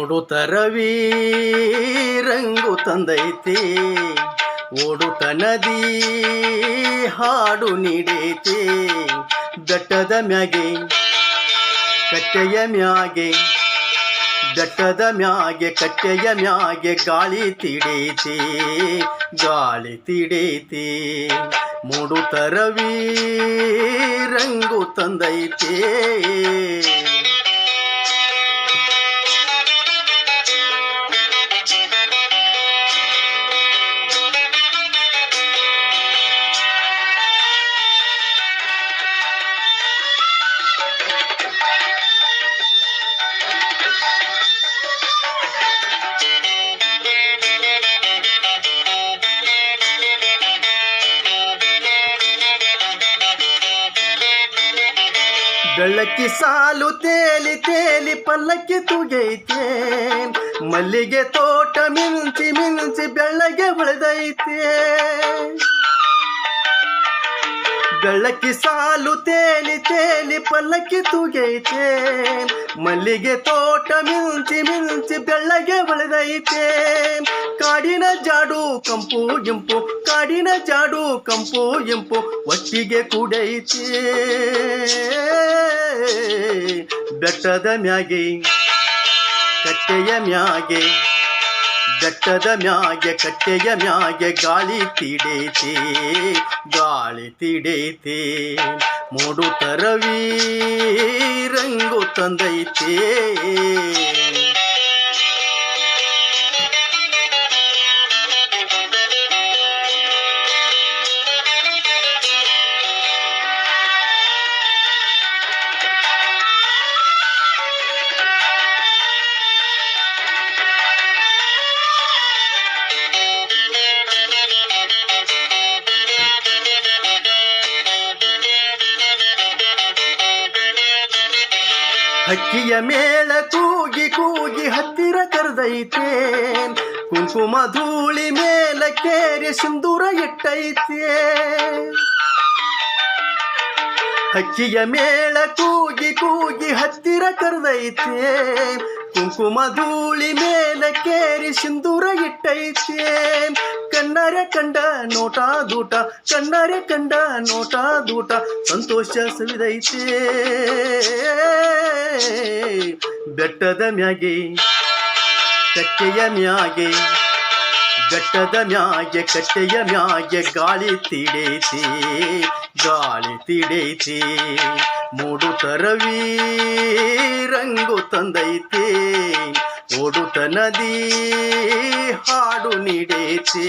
ಮೂಡುತ್ತರವಿ ರಂಗು ತಂದೈತೆ, ಓಡುತ್ತ ನದಿ ಹಾಡು ನೀಡೈತೆ. ಬೆಟ್ಟದ ಮ್ಯಾಗೆ ಕಟ್ಟೆಯ ಮ್ಯಾಗೆ, ಬೆಟ್ಟದ ಮ್ಯಾಗೆ ಕಟ್ಟೆಯ ಮ್ಯಾಗೆ ಗಾಳಿ ತಿಡೈತೆ, ಗಾಳಿ ತಿಡೈತೆ. ಮೂಡುತ್ತರವಿ ರಂಗು ತಂದೈತೆ. ಬೆಳ್ಳಕ್ಕಿ ಸಾಲು ತೇಲಿ ತೇಲಿ ಪಲ್ಲಕ್ಕಿ ತುಗೈತೆ, ಮಲ್ಲಿಗೆ ತೋಟ ಮಿಂಚಿ ಮಿಂಚಿ ಬೆಳ್ಳಗೆ ಉಳಿದೈತೆ. ಬೆಳ್ಳಕ್ಕಿ ಸಾಲು ತೇಲಿ ತೇಲಿ ಪಲ್ಲಕ್ಕಿ ತುಗೈತೆ, ಮಲ್ಲಿಗೆ ತೋಟ ಮಿಂಚಿ ಮಿಂಚಿ ಬೆಳ್ಳಗೆ ಉಳಿದೈತೆ. ಕಾಡಿನ ಜಾಡು ಕಂಪು ಇಂಪು, ಕಾಡಿನ ಜಾಡು ಕಂಪು ಇಂಪು ಒಟ್ಟಿಗೆ ಕೂಡೈತೆ. ಬೆಟ್ಟದ ಮ್ಯಾಗೆ ಕಟ್ಟೆಯ ಮ್ಯಾಗೆ, ಬೆಟ್ಟದ ಮ್ಯಾಗೆ ಕಟ್ಟೆಯ ಮ್ಯಾಗೆ ಗಾಳಿ ತಿಡೈತೆ, ಗಾಳಿ ತಿಡೈತೆ. ಮೂಡುತ್ತರವಿ ರಂಗು ತಂದೈತೆ. ಹಕ್ಕಿಯ ಮೇಳ ಕೂಗಿ ಕೂಗಿ ಹತ್ತಿರ ಕರೆದೈತೆ, ಕುಂಕುಮ ಧೂಳಿ ಮೇಲ ಕೇರಿ ಸಿಂಧೂರ ಇಟ್ಟೈತೆ. ಹಕ್ಕಿಯ ಮೇಳ ಕೂಗಿ ಕೂಗಿ ಹತ್ತಿರ ಕರೆದೈತೆ, ಕುಂಕುಮ ಧೂಳಿ ಮೇಲ ಕೇರಿ ಸಿಂಧೂರ ಇಟ್ಟೈತೆ. ಕಣ್ಣಾರೆ ಕಂಡ ನೋಟ ದೂಟ, ಕಣ್ಣಾರೆ ಕಂಡ ನೋಟ ದೂಟ ಸಂತೋಷ ಸವಿದೈತೆ. ಬೆಟ್ಟದ ಮ್ಯಾಗೆ ಕಟ್ಟೆಯ ಮ್ಯಾಗೆ, ಬೆಟ್ಟದ ಮ್ಯಾಗೆ ಕಟ್ಟೆಯ ಮ್ಯಾಗೆ ಗಾಳಿ ತಿಡೈತೆ, ಗಾಳಿ ತಿಡೈತೆ. ಮೂಡುತ್ತರವಿ ರಂಗು ತಂದೈತೆ, ಓಡುತ್ತ ನದಿ ಹಾಡು ನೀಡೈತೆ.